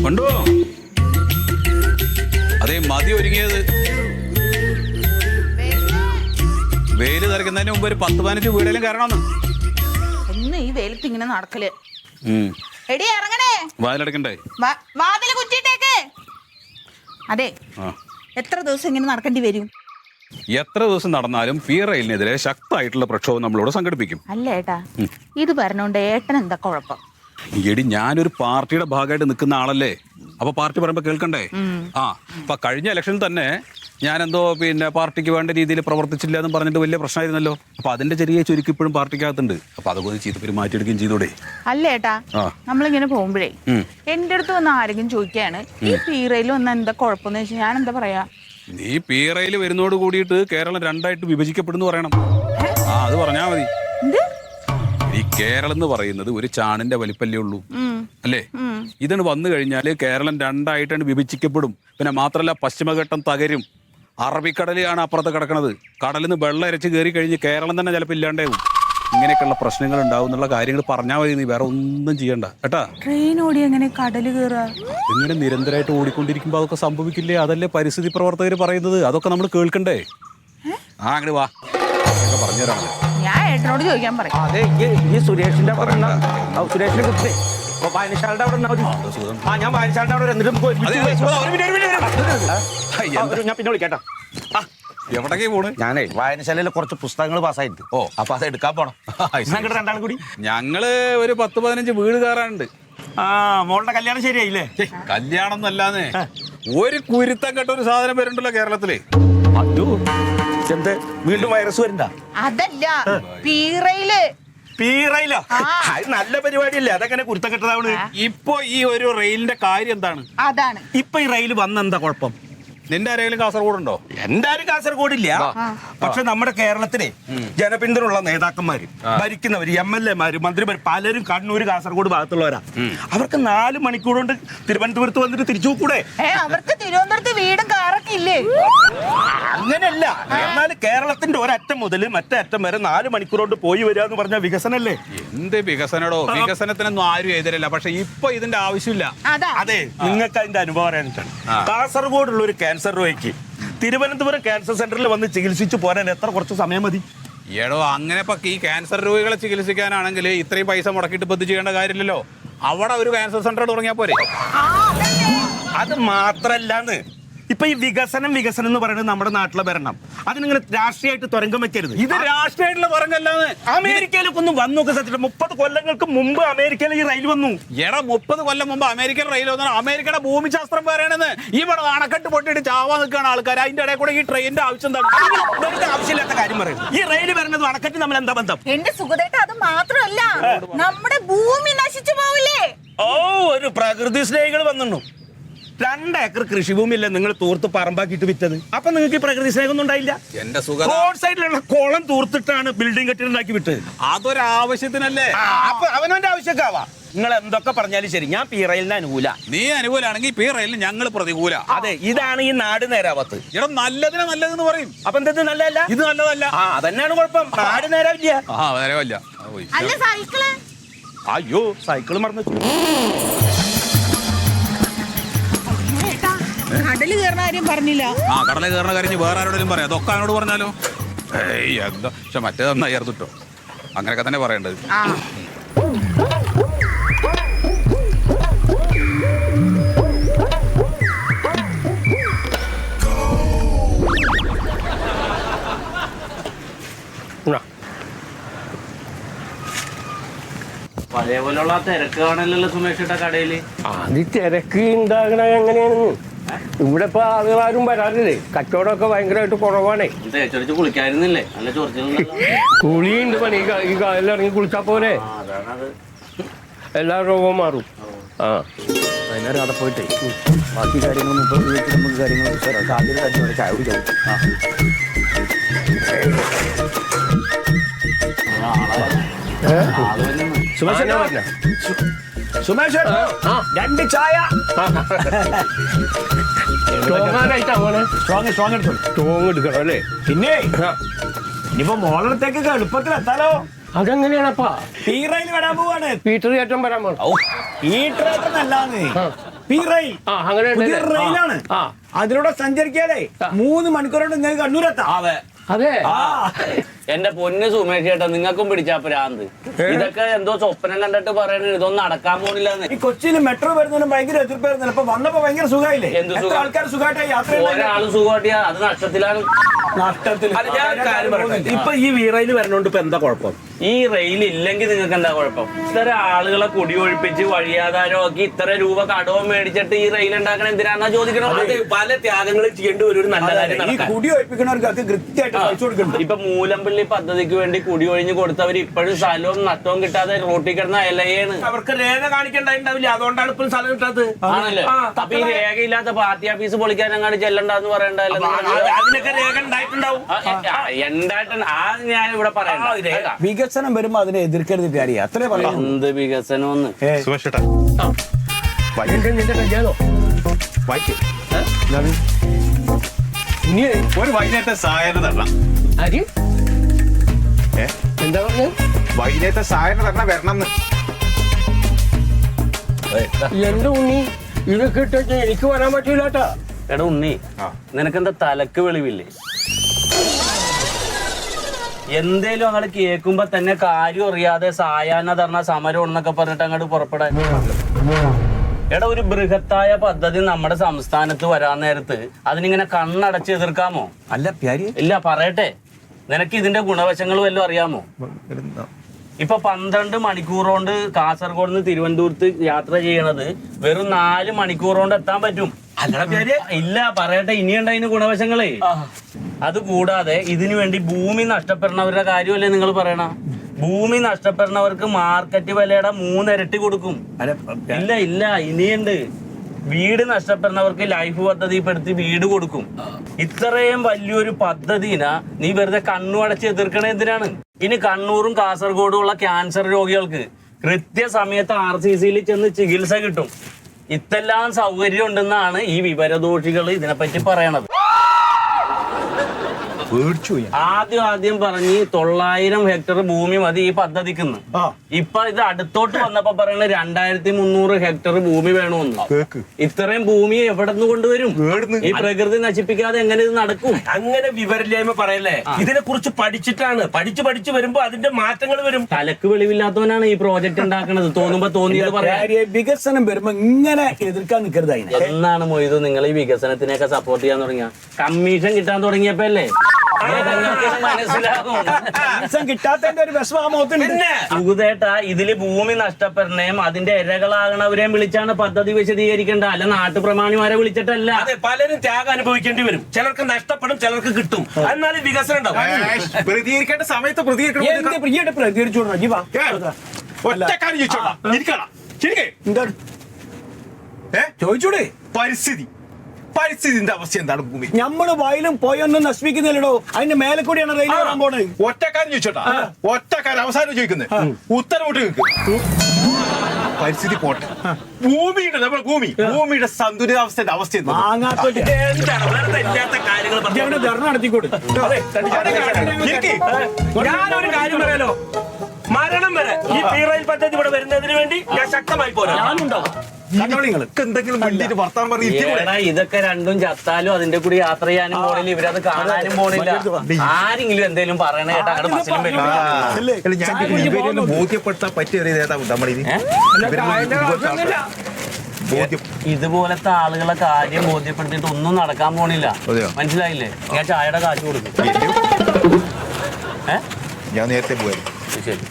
ഉണ്ടോ? അതേ മതി ഒരുങ്ങിയത്. വെയില് തെറിക്കുന്നതിന് മുമ്പ് ഒരു 10-15 വീടെങ്കിലും കയറണമെന്ന്. എന്ന് ഈ വെയിലത്ത് ഇങ്ങനെ നടക്കല്. എടി ഇറങ്ങണേ. വാതിലടക്കണ്ടേ? വാതില് കുറ്റിട്ടേക്ക്. അതെ, എത്ര ദിവസം ഇങ്ങനെ നടക്കേണ്ടി വരും? എത്ര ദിവസം നടന്നാലും പി റെയിലിനെതിരെ ശക്തമായിട്ടുള്ള പ്രക്ഷോഭം നമ്മളിവിടെ സംഘടിപ്പിക്കും. അല്ല ഏട്ടാ, ഇത് പറഞ്ഞോണ്ട് ഏട്ടൻ എന്താ കുഴപ്പം? എടി, ഞാനൊരു പാർട്ടിയുടെ ഭാഗമായിട്ട് നിൽക്കുന്ന ആളല്ലേ. അപ്പൊ പാർട്ടി പറയുമ്പോ കേൾക്കണ്ടേ? അപ്പൊ കഴിഞ്ഞ ഇലക്ഷനിൽ തന്നെ ഞാനെന്തോ പാർട്ടിക്ക് വേണ്ട രീതിയിൽ പ്രവർത്തിച്ചില്ല എന്ന് പറഞ്ഞിട്ട് വലിയ പ്രശ്നമായിരുന്നല്ലോ. അപ്പൊ അതിന്റെ ചെറിയ ചുരുക്കി ഇപ്പോഴും പാർട്ടിക്കകത്തുണ്ട്. അപ്പൊ അതുപോലെ ചെയ്തവര് മാറ്റിയെടുക്കുകയും ചെയ്തോടെ. അല്ല ഏട്ടാ, നമ്മളിങ്ങനെ പോകുമ്പോഴേ എന്റെ അടുത്ത് വന്ന് ആരെങ്കിലും ചോദിക്കുകയാണ് ഈ പീറയിൽ വന്ന എന്താ കുഴപ്പമെന്ന് വെച്ചാൽ ഞാൻ എന്താ പറയാ? നീ പീറയിൽ വരുന്നോട് കൂടിയിട്ട് കേരളം രണ്ടായിട്ട് വിഭജിക്കപ്പെടുന്നു പറയണം. അത് പറഞ്ഞാ മതി. ഈ കേരളം എന്ന് പറയുന്നത് ഒരു ചാണിന്റെ വലിപ്പല്ലേ ഉള്ളൂ, അല്ലേ? ഇതാണ് വന്നു കഴിഞ്ഞാല് കേരളം രണ്ടായിട്ടാണ് വിഭജിക്കപ്പെടും. പിന്നെ മാത്രല്ല പശ്ചിമഘട്ടം തകരും. അറബിക്കടലാണ് അപ്പുറത്ത് കിടക്കണത്. കടലിൽ നിന്ന് വെള്ളം ഇരച്ച് കയറി കഴിഞ്ഞ് കേരളം തന്നെ ചിലപ്പോൾ ഇല്ലാണ്ടാവും. ഇങ്ങനെയൊക്കെയുള്ള പ്രശ്നങ്ങൾ ഉണ്ടാവും എന്നുള്ള കാര്യങ്ങൾ പറഞ്ഞാൽ മതി. നീ വേറെ ഒന്നും ചെയ്യണ്ട കേട്ടാ. ട്രെയിൻ ഓടി എങ്ങനെ കടല് കയറാ? ഇങ്ങനെ നിരന്തരമായിട്ട് ഓടിക്കൊണ്ടിരിക്കുമ്പോ അതൊക്കെ സംഭവിക്കില്ലേ? അതല്ലേ പരിസ്ഥിതി പ്രവർത്തകർ പറയുന്നത്. അതൊക്കെ നമ്മൾ കേൾക്കണ്ടേ? അങ്ങോട്ട് വാ, പറഞ്ഞുതരാണല്ലോ. ഞാൻ ഏട്ടനോട് ചോദിക്കാൻ പറയും. അതെ, ഈ സുരേഷിന്റെ സുരേഷിനെ കുറിച്ച് വായനശാലയുടെ അവിടെ ഞാൻ വായനശാലയുടെ അവിടെ ഞാൻ പിന്നെ വിളിക്കാട്ടോ. എവിടേക്ക് പോണ്? ഞാനേ വായനശാലയിൽ കുറച്ച് പുസ്തകങ്ങൾ പാസ്സായിട്ട് അപ്പൊ അത് എടുക്കാൻ പോണം. രണ്ടാളും കൂടി ഞങ്ങള് ഒരു 10-15 വീട് കയറാനുണ്ട്. മോളുടെ കല്യാണം ശരിയായില്ലേ? കല്യാണം എന്നല്ലാന്നേ, ഒരു കുരുത്തം കെട്ട ഒരു സാധനം വരുന്നുണ്ടല്ലോ കേരളത്തില്. എന്ത് വീണ്ടും വൈറസ് വരണ്ട? അതല്ല, പീറയില്. പീറയിലോ? അത് നല്ല പരിപാടിയല്ലേ? അതെങ്ങനെ കുരുത്തം കെട്ടതാവണ്? ഇപ്പൊ ഈ ഒരു റെയിലിന്റെ കാര്യം എന്താണ്? അതാണ് ഇപ്പൊ ഈ റെയിൽ വന്നെന്താ കുഴപ്പം? നിന്റെ ആരെങ്കിലും കാസർഗോഡുണ്ടോ? എന്റെ ആരും കാസർഗോഡില്ല. പക്ഷെ നമ്മുടെ കേരളത്തിലെ ജനപിന്തുണയുള്ള നേതാക്കന്മാര്, ഭരിക്കുന്നവര്, MLA മാര്, മന്ത്രിമാര് പലരും കണ്ണൂർ കാസർഗോഡ് ഭാഗത്തുള്ളവരാ. അവർക്ക് 4 മണിക്കൂർ കൊണ്ട് തിരുവനന്തപുരത്ത് വന്നിട്ട് തിരിച്ചു പോക്കൂടെ? അവർക്ക് തിരുവനന്തപുരത്ത് വീടും കാറൊക്കെ ഇല്ലേ? അങ്ങനെയല്ല. എന്നാൽ കേരളത്തിന്റെ ഒരറ്റം മുതൽ മറ്റേ അറ്റം വരെ 4 മണിക്കൂർ കൊണ്ട് പോയി വരിക എന്ന് പറഞ്ഞ വികസനല്ലേ? എന്ത് വികസനടോ? വികസനത്തിനൊന്നും ആരും എതിരല്ല. പക്ഷെ ഇപ്പൊ ഇതിന്റെ ആവശ്യമില്ല. അതെ, നിങ്ങൾക്ക് അതിന്റെ അനുഭവം അറിയാനിട്ടാണ്. കാസർഗോഡുള്ള ഒരു ക്യാൻസർ രോഗിക്ക് തിരുവനന്തപുരം ക്യാൻസർ സെന്ററിൽ വന്ന് ചികിത്സിച്ചു പോരാൻ എത്ര കുറച്ച് സമയം മതി? ഏടോ, അങ്ങനെ ഇപ്പൊ ഈ ക്യാൻസർ രോഗികളെ ചികിത്സിക്കാനാണെങ്കിൽ ഇത്രയും പൈസ മുടക്കിയിട്ട് ഇപ്പൊ ചെയ്യേണ്ട കാര്യമില്ലല്ലോ. അവിടെ ഒരു ക്യാൻസർ സെന്റർ തുടങ്ങിയാ പോരെ? അത് മാത്രല്ലാന്ന്, ഇപ്പൊ ഈ വികസനം എന്ന് പറയുന്നത് നമ്മുടെ നാട്ടിലെ ഭരണം, അതിനിങ്ങനെ രാഷ്ട്രീയമായിട്ട് തുരങ്കം വെക്കരുത്. ഇത് രാഷ്ട്രീയമായിട്ടുള്ള തുരങ്കല്ലാന്ന്. അമേരിക്കയിലൊക്കെ ഒന്ന് വന്നു നോക്കി. 30 കൊല്ലങ്ങൾക്ക് മുമ്പ് അമേരിക്കയിൽ ഈ റെയിൽ വന്നു. 30 കൊല്ലം മുമ്പ് അമേരിക്കൻ റെയിൽ വന്നു. അമേരിക്കയുടെ ഭൂമിശാസ്ത്രം പറയണെന്ന്. ഇവിടെ അണക്കെട്ട് പൊട്ടിയിട്ട് ചാവാൻ നിൽക്കുകയാണ് ആൾക്കാർ. അതിന്റെ ഇടയിൽ കൂടെ ഈ ട്രെയിനിന്റെ ആവശ്യം എന്താണ്? വെറുതെ ആവശ്യമില്ലാത്ത കാര്യം പറയുന്നത്. ഈ റെയിൽ വരുന്നത് അണക്കെട്ട് നമ്മൾ എന്താ ബന്ധം? എന്റെ സുഖദേട്ട, അത് മാത്രമല്ല, നമ്മുടെ ഭൂമി നശിച്ചു പോവില്ലേ? ഒരു പ്രകൃതി സ്നേഹികൾ വന്നു. 2 ഏക്കർ കൃഷിഭൂമിയല്ലേ നിങ്ങൾ തൂർത്ത് പറമ്പാക്കിയിട്ട് വിറ്റത്? അപ്പൊ നിങ്ങൾക്ക് ഈ പ്രകൃതി സ്നേഹമൊന്നും ഉണ്ടായില്ല. എന്റെ സുഖം റോഡ് സൈഡിലുള്ള കുളം തൂർത്തിട്ടാണ് ബിൽഡിംഗ് കെട്ടിടണ്ടാക്കി വിട്ടത്. അതൊരാവശ്യത്തിനല്ലേ? അപ്പൊ അവനവന്റെ ആവശ്യക്കാവാ. നിങ്ങൾ എന്തൊക്കെ പറഞ്ഞാലും ശരി, ഞാൻ പി റെയിലിന് അനുകൂല. നീ അനുകൂലാണെങ്കിൽ പി റെയിലിന് ഞങ്ങൾ പ്രതികൂല. അതെ, ഇതാണ് ഈ നാട് നേരാവത്ത്. ഇവിടെ നല്ലതിനെ നല്ലതെന്ന് പറയും. അപ്പൊ എന്ത് നല്ലതല്ല? ഇത് നല്ലതല്ല. അതന്നെയാണ് കുഴപ്പം. നാട് നേരാവില്ല. നേരമല്ല. അല്ല, സൈക്കിള്. അയ്യോ, സൈക്കിള് മറന്നു. കടല് കയറുന്ന കാര്യം പറഞ്ഞില്ല. കടല് കയറുന്ന കാര്യം വേറെ ആരോടും പറയാം. അതൊക്കെ അവനോട് പറഞ്ഞാലോ? എന്താ, പക്ഷെ മറ്റേത് നന്നായിരുന്നിട്ടോ. അങ്ങനെയൊക്കെ തന്നെ പറയേണ്ടത്. പഴയപോലുള്ള തിരക്കാണല്ലോ സുമേഷിന്റെ കടയില്. അത് തിരക്ക് ഉണ്ടാകണ എങ്ങനെയാണെന്ന് ഇവിടെ ഇപ്പൊ ആളുകളാരും വരാറില്ലേ. കച്ചവടമൊക്കെ ഭയങ്കരമായിട്ട് കുറവാണേ. തേച്ചടിച്ച് കുളിക്കായിരുന്നില്ലേ? നല്ല ചൊറിച്ചിൽ കുളിയുണ്ട് പണി. ഈ കാലിൽ ഇറങ്ങി കുളിച്ചാ പോലെ എല്ലാ രോഗവും മാറും. വൈകുന്നേരം അവിടെ പോയിട്ടേ ബാക്കി കാര്യങ്ങൾ നമുക്ക് കാര്യങ്ങൾ ആദ്യം ചായ കുടിക്കാം. സുമേഷ് 2 ചായ. സ്ട്രോങ് എടുക്കണം അല്ലേ? പിന്നെ ഇനിയിപ്പോ മോളത്തേക്ക് എളുപ്പത്തിൽ എത്താലോ. അതെങ്ങനെയാണപ്പാ? പീറയിൽ വരാൻ പോവാണ്. പീറ്റർ കയറ്റം വരാൻ പോകണം. പീറ്റർ കയറ്റം അല്ലാന്ന് റെയിൽ ആ അങ്ങനെ പുതിയ റെയിലാണ്. ആ അതിലൂടെ സഞ്ചരിക്കാലേ 3 മണിക്കൂർ കൊണ്ട് നിങ്ങൾക്ക് കണ്ണൂരെത്താം. അതെ അതെ എന്റെ പൊന്ന് സുമേഷ് ചേട്ടാ നിങ്ങൾക്കും പിടിച്ചാ പ്രാന്ത്. ഇതൊക്കെ എന്തോ സ്വപ്നം കണ്ടിട്ട് പറയണ ഇതൊന്നും നടക്കാൻ പോണില്ലെന്ന്. ഈ കൊച്ചിയിൽ മെട്രോ വരുന്നതിന് ഭയങ്കര എതിർപ്പായിരുന്നു. ഇപ്പൊ വന്നപ്പോ ഭയങ്കര സുഖമായില്ലേ? എന്ത് സുഖം? ആൾക്കാർ സുഖമായിട്ട് യാത്ര ഒരാള് സുഖമായിട്ടിയാ അത് നഷ്ടത്തിലാണ്. നഷ്ടത്തിൽ. ഇപ്പൊ ഈ വീറയിൽ വരണോണ്ട് ഇപ്പൊ എന്താ കുഴപ്പം? ഈ റെയിൽ ഇല്ലെങ്കിൽ നിങ്ങൾക്ക് എന്താ കുഴപ്പം? ഇത്ര ആളുകളെ കുടിയൊഴിപ്പിച്ച് വഴിയാധാരമാക്കി ഇത്ര രൂപ കടവും മേടിച്ചിട്ട് ഈ റെയിൽ ഉണ്ടാക്കണം എന്തിനാന്നാ ചോദിക്കണം. പല ത്യാഗങ്ങളും ചെയ്യേണ്ടി വരും ഒരു നല്ല കാര്യം ഈ നടക്കാൻ. കുടി ഒഴിപ്പിക്കണവർക്ക് അത് കൃത്യമായിട്ട് പൈസ കൊടുക്കുന്നുണ്ട്. ഇപ്പൊ മൂലമ്പള്ളി പദ്ധതിക്ക് വേണ്ടി കുടിയൊഴിഞ്ഞ് കൊടുത്തവർ ഇപ്പോഴും സ്ഥലവും നഷ്ടവും കിട്ടാതെ റോട്ടിൽ കിടന്ന ഇലയാണ്. അവർക്ക് രേഖ കാണിക്കണ്ടായിണ്ടാവില്ല, അതുകൊണ്ടാണ് ഇപ്പം സ്ഥലം കിട്ടാത്തത്. ആണല്ലേ? അപ്പൊ ഈ രേഖയില്ലാത്ത പാർട്ടി ഓഫീസ് പൊളിക്കാൻ അങ്ങാട് ചെല്ലണ്ടെന്ന് പറയണ്ടല്ലോ. അതിനൊക്കെ രേഖ ഉണ്ടായിട്ടുണ്ടാവും. എന്തായിട്ടാണ് ആ ഞാൻ ഇവിടെ പറയണ്ട. വികസനം വരുമ്പോ അതിനെ എതിർക്കരുത് കാര്യം അത്രേ പറയാം. എന്ത് വികസനം സുമേഷേട്ടാ നിന്റെ കല്യാണോ ഇനി ഒരു വൈകുന്നേരത്തെ സായന തരണം. ആര് ഏ എന്താ പറഞ്ഞത്? വൈകുന്നേരത്തെ സായന തരണം വരണം. എന്റെ ഉണ്ണി ഇതൊക്കെ ഇട്ടു എനിക്ക് വരാൻ പറ്റൂലട്ടാ. എടാ ഉണ്ണി, ആ. നിനക്കെന്താ തലക്ക് വെളിവില്ലേ? എന്തേലും അങ്ങോട്ട് കേൾക്കുമ്പോ തന്നെ കാര്യം അറിയാതെ സായാഹ്ന ധർണ സമരം എന്നൊക്കെ പറഞ്ഞിട്ട് അങ്ങോട്ട് പുറപ്പെടാൻ. എടാ ഒരു ബൃഹത്തായ പദ്ധതി നമ്മുടെ സംസ്ഥാനത്ത് വരാൻ നേരത്ത് അതിനിങ്ങനെ കണ്ണടച്ച് എതിർക്കാമോ? അല്ല പ്യാരി ഇല്ല പറയട്ടെ, നിനക്ക് ഇതിന്റെ ഗുണവശങ്ങൾ വല്ലതും അറിയാമോ? ഇപ്പൊ 12 മണിക്കൂർ കൊണ്ട് കാസർഗോഡ് നിന്ന് തിരുവനന്തപുരത്ത് യാത്ര ചെയ്യണത് വെറും 4 മണിക്കൂർ കൊണ്ട് എത്താൻ പറ്റും. ഇല്ല പറയട്ടെ, ഇനിയുണ്ട് അതിന് ഗുണവശങ്ങളെ. അത് കൂടാതെ ഇതിനു വേണ്ടി ഭൂമി നഷ്ടപ്പെടുന്നവരുടെ കാര്യമല്ലേ നിങ്ങൾ പറയണ? ഭൂമി നഷ്ടപ്പെടുന്നവർക്ക് മാർക്കറ്റ് വിലയുടെ 3 ഇരട്ടി കൊടുക്കും. ഇല്ല ഇല്ല ഇനിയുണ്ട്. വീട് നഷ്ടപ്പെടുന്നവർക്ക് ലൈഫ് പദ്ധതിപ്പെടുത്തി വീട് കൊടുക്കും. ഇത്രയും വലിയൊരു പദ്ധതിന നീ വെറുതെ കണ്ണു അടച്ച് എതിർക്കണ എന്തിനാണ്? ഇനി കണ്ണൂരും കാസർഗോഡും ഉള്ള ക്യാൻസർ രോഗികൾക്ക് കൃത്യസമയത്ത് RCCയിൽ ചെന്ന് ചികിത്സ കിട്ടും. ഇതെല്ലാം സൗകര്യം ഉണ്ടെന്നാണ് ഈ വിവരദോഷികൾ ഇതിനെപ്പറ്റി പറയണത്. ആദ്യം പറഞ്ഞ് 900 ഹെക്ടർ ഭൂമി മതി ഈ പദ്ധതിക്കുന്ന്. ഇപ്പൊ ഇത് അടുത്തോട്ട് വന്നപ്പോ പറയണ 2300 ഹെക്ടർ ഭൂമി വേണമെന്ന്. ഇത്രയും ഭൂമി എവിടെ നിന്ന് കൊണ്ടുവരും? ഈ പ്രകൃതി നശിപ്പിക്കാതെ എങ്ങനെ ഇത് നടക്കും? അങ്ങനെ വിവരമില്ലായ്മ പറയല്ലേ. ഇതിനെ കുറിച്ച് പഠിച്ചിട്ടാണ്. പഠിച്ചു വരുമ്പോ അതിന്റെ മാറ്റങ്ങൾ വരും. തലക്ക് വെളിവില്ലാത്തവനാണ് ഈ പ്രോജക്ട് ഉണ്ടാക്കുന്നത്. തോന്നുമ്പോ തോന്നിയത് പറയാം. വികസനം വരുമ്പോ ഇങ്ങനെ എതിർക്കാൻ നിൽക്കരുത്. എന്നാണ് മൊയ്തു നിങ്ങൾ ഈ വികസനത്തിനെയൊക്കെ സപ്പോർട്ട് ചെയ്യാൻ തുടങ്ങിയ? കമ്മീഷൻ കിട്ടാൻ തുടങ്ങിയപ്പോ അല്ലേ മനസ്സിലാകും. കിട്ടാത്തതിന്റെ ഒരു സുഖേട്ടാ, ഇതില് ഭൂമി നഷ്ടപ്പെടുന്നേം അതിന്റെ ഇരകളാകണവരെയും വിളിച്ചാണ് പദ്ധതി വിശദീകരിക്കേണ്ട, അല്ല നാട്ടുപ്രമാണിമാരെ വിളിച്ചിട്ടല്ല. അതെ, പലരും ത്യാഗം അനുഭവിക്കേണ്ടി വരും. ചിലർക്ക് നഷ്ടപ്പെടും, ചിലർക്ക് കിട്ടും. എന്നാലും വികസനം ഉണ്ടാവും. പ്രതികരിക്കേണ്ട സമയത്ത് പ്രതികരിച്ചു ചോദിച്ചൂടെ? പരിസ്ഥിതിന്റെ അവസ്ഥ എന്താണ്? ഭൂമി നമ്മള് വയലും പോയൊന്നും നശിപ്പിക്കുന്നില്ലടോ. അതിന്റെ മേലെ കൂടിയാണ് റെയിൽ വരാൻ പോണത്. ഒറ്റക്കാരൻ ചോദിച്ചോട്ടാ, ഒറ്റക്കാരൻ അവസാനം ചോദിക്കുന്നത് ഉത്തരവോട്ട് കേൾക്കും. പരിസ്ഥിതി പോട്ടെ, ഭൂമിയുടെ നമ്മുടെ ഭൂമിയുടെ സന്തുലിതാവസ്ഥയുടെ അവസ്ഥ ധർണ നടത്തിക്കൂടെ? ഞാനൊരു കാര്യം പറയാലോ, മരണം വരെ ഈ റെയിൽ പദ്ധതി ഇവിടെ വരുന്നതിന് വേണ്ടി ഞാൻ ശക്തമായി പോരാ. ഞാനുണ്ടാവും. എന്തെങ്കിലും വേണ്ടിട്ട് വർത്താനം പറഞ്ഞ് ഇതൊക്കെ രണ്ടും ചത്താലും അതിന്റെ കൂടി യാത്ര ചെയ്യാനും പോണില്ല, ഇവരത് കാണാനും പോണില്ല. ആരെങ്കിലും എന്തെങ്കിലും പറയണ കേട്ടാ അങ്ങോട്ട് ബസ്സിലും ബോധ്യപ്പെടുത്താൻ പറ്റിയ ഒരു നേതാവ് നമ്മളിനി ഇതുപോലത്തെ ആളുകളെ കാര്യം ബോധ്യപ്പെടുത്തിയിട്ട് ഒന്നും നടക്കാൻ പോണില്ല. മനസ്സിലായില്ലേ? ഞാൻ ചായയുടെ കാശ് കൊടുക്കും. ഞാൻ നേരത്തെ പോയത്. ശരി.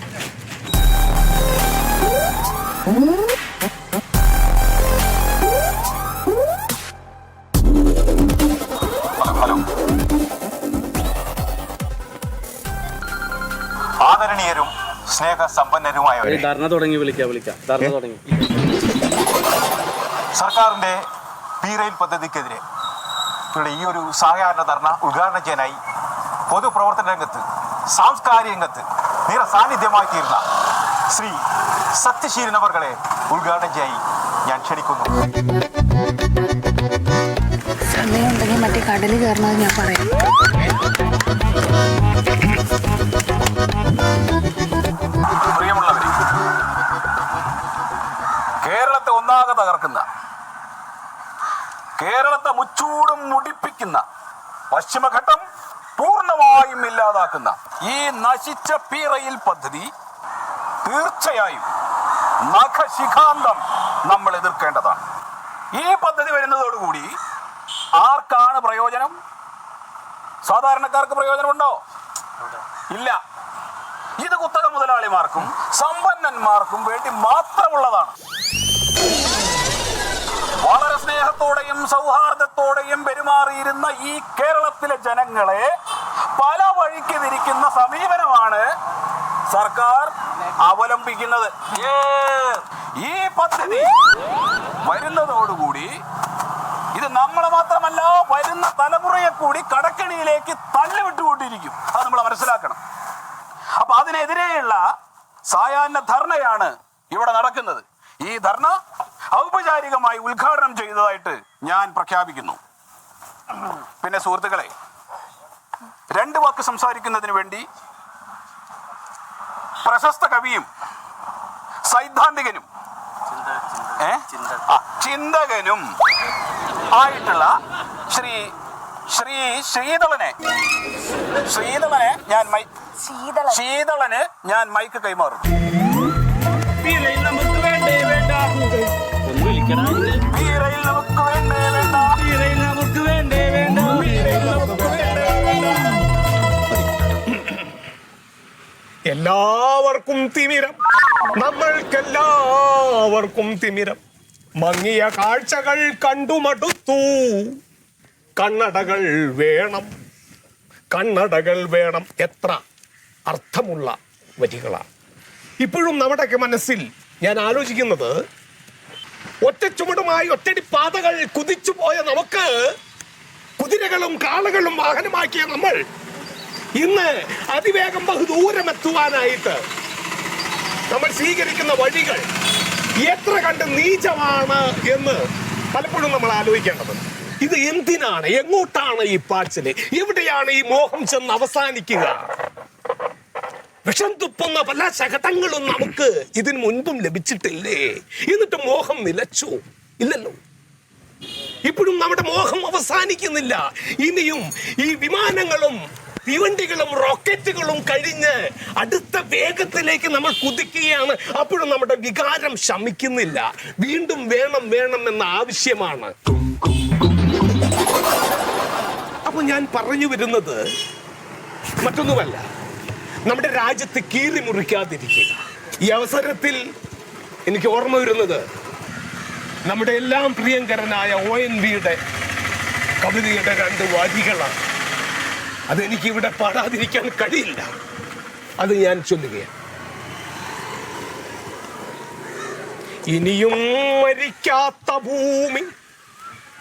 ആദരണീയരും സ്നേഹസമ്പന്നരുമായവരെ, ധർണ തുടങ്ങി വിളിക്കാം. ധർണ തുടങ്ങി. സർക്കാരിന്റെ റെയിൽ പദ്ധതിക്കെതിരെ ഈ ഒരു സായാഹ്ന ധർണ ഉദ്ഘാടനം ചെയ്യാനായി പൊതുപ്രവർത്തന രംഗത്ത്, സാംസ്കാരിക രംഗത്ത് നിറസാന്നിധ്യമായി തീർന്ന ശ്രീ സത്യശീലൻ അവർകളെ ഉദ്ഘാടനം ചെയ്യായി ഞാൻ ക്ഷണിക്കുന്നു. സമയമുണ്ടെങ്കിൽ മറ്റേ കടലിൽ കയറണമെന്ന് ഞാൻ പറയാം. പ്രിയമുള്ളവരെ, കേരളത്തെ ഒന്നാകെ തകർക്കുന്ന കേരളത്തെ മുച്ചൂടും മുടിപ്പിക്കുന്ന പശ്ചിമഘട്ടം പൂർണ്ണമായും ഇല്ലാതാക്കുന്ന ഈ നശിച്ച പീറയിൽ പദ്ധതി തീർച്ചയായും നഖശിഖാന്തം നമ്മൾ എതിർക്കേണ്ടതാണ്. ഈ പദ്ധതി വരുന്നതോടുകൂടി ആർക്കാണ് പ്രയോജനം? സാധാരണക്കാർക്ക് പ്രയോജനമുണ്ടോ? ഇല്ല. ഇത് കുത്തക മുതലാളിമാർക്കും സമ്പന്നന്മാർക്കും വേണ്ടി മാത്രമുള്ളതാണ്. വളരെ സ്നേഹത്തോടെയും സൗഹാർദ്ദത്തോടെയും പെരുമാറിയിരുന്ന ഈ കേരളത്തിലെ ജനങ്ങളെ പല വഴിക്ക് തിരിക്കുന്ന സമീപനമാണ് സർക്കാർ അവലംബിക്കുന്നത്. ഈ പദ്ധതി വരുന്നതോടുകൂടി ഇത് നമ്മളെ മാത്രമല്ല വരുന്ന തലമുറയെ കൂടി കടക്കണിയിലേക്ക് തള്ളിവിട്ടുകൊണ്ടിരിക്കും. അത് നമ്മൾ മനസ്സിലാക്കണം. അപ്പൊ അതിനെതിരെയുള്ള സായാഹ്ന ധർണയാണ് ഇവിടെ നടക്കുന്നത്. ഈ ധർണ ഔപചാരികമായി ഉദ്ഘാടനം ചെയ്തതായിട്ട് ഞാൻ പ്രഖ്യാപിക്കുന്നു. പിന്നെ സുഹൃത്തുക്കളെ, 2 വാക്ക് സംസാരിക്കുന്നതിന് വേണ്ടി പ്രശസ്ത കവിയും സൈദ്ധാന്തികനും ചിന്തകനും ആയിട്ടുള്ള ശീതളനെ ഞാൻ മൈക്ക് കൈമാറുന്നു. നമുക്ക് വേണ്ടേ വേണ്ട, ഒന്ന് വിളിക്കണ നമുക്ക് വേണ്ടേ വേണ്ട. എല്ലാവർക്കും തിമിരം, നമ്മൾക്കെല്ലാവർക്കും തിമിരം. മങ്ങിയ കാഴ്ചകൾ കണ്ടുമടുത്തു. കണ്ണടകൾ വേണം, കണ്ണടകൾ വേണം. എത്ര അർത്ഥമുള്ള വരികളാണ്. ഇപ്പോഴും നമ്മുടെയൊക്കെ മനസ്സിൽ ഞാൻ ആലോചിക്കുന്നത്, ഒറ്റ ചുമടുമായി ഒറ്റടി പാതകൾ കുതിച്ചു പോയ നമുക്ക്, കുതിരകളും കാളകളും വാഹനമാക്കിയ നമ്മൾ ഇന്ന് അതിവേഗം ബഹുദൂരം എത്തുവാനായിട്ട് നമ്മൾ സ്വീകരിക്കുന്ന വഴികൾ എത്ര കണ്ട് നീചമാണ് എന്ന് പലപ്പോഴും നമ്മൾ ആലോചിക്കേണ്ടത്. ഇത് എന്തിനാണ്? എങ്ങോട്ടാണ് ഈ പാച്ചില്? എവിടെയാണ് ഈ മോഹം ചെന്ന് അവസാനിക്കുക? വിഷം തുപ്പുന്ന പല ശകടങ്ങളും നമുക്ക് ഇതിനു മുൻപും ലഭിച്ചിട്ടില്ലേ? എന്നിട്ട് മോഹം നിലച്ചു ഇല്ലല്ലോ. ഇപ്പോഴും നമ്മുടെ മോഹം അവസാനിക്കുന്നില്ല. ഇനിയും ഈ വിമാനങ്ങളും തീവണ്ടികളും റോക്കറ്റുകളും കഴിഞ്ഞ് അടുത്ത വേഗത്തിലേക്ക് നമ്മൾ കുതിക്കുകയാണ്. അപ്പോഴും നമ്മുടെ വികാരം ശമിക്കുന്നില്ല. വീണ്ടും വേണം വേണം എന്ന ആവശ്യമാണ്. അപ്പൊ ഞാൻ പറഞ്ഞു വരുന്നത് മറ്റൊന്നുമല്ല, നമ്മുടെ രാജ്യത്ത് കീറി മുറിക്കാതിരിക്കുക. ഈ അവസരത്തിൽ എനിക്ക് ഓർമ്മ വരുന്നത് നമ്മുടെ എല്ലാം പ്രിയങ്കരനായ ONVയുടെ കവിതയുടെ 2 വരികളാണ്. അതെനിക്ക് ഇവിടെ പാടാതിരിക്കാൻ കഴിയില്ല. അത് ഞാൻ ചൊല്ലുകയാണ്. ഇനിയും മരിക്കാത്ത ഭൂമി,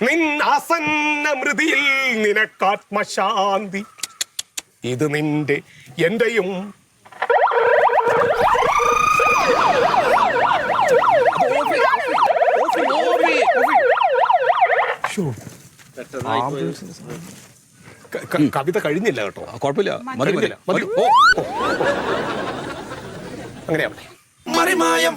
നിൻ ആസന്ന മൃതിയിൽ നിനക്കാത്മശാന്തി. ഇത് നിന്റെ എന്റെയും കവിത കഴിഞ്ഞില്ല കേട്ടോ. കുഴപ്പമില്ല, മതി. അങ്ങനെയാവട്ടെ. മറിമായം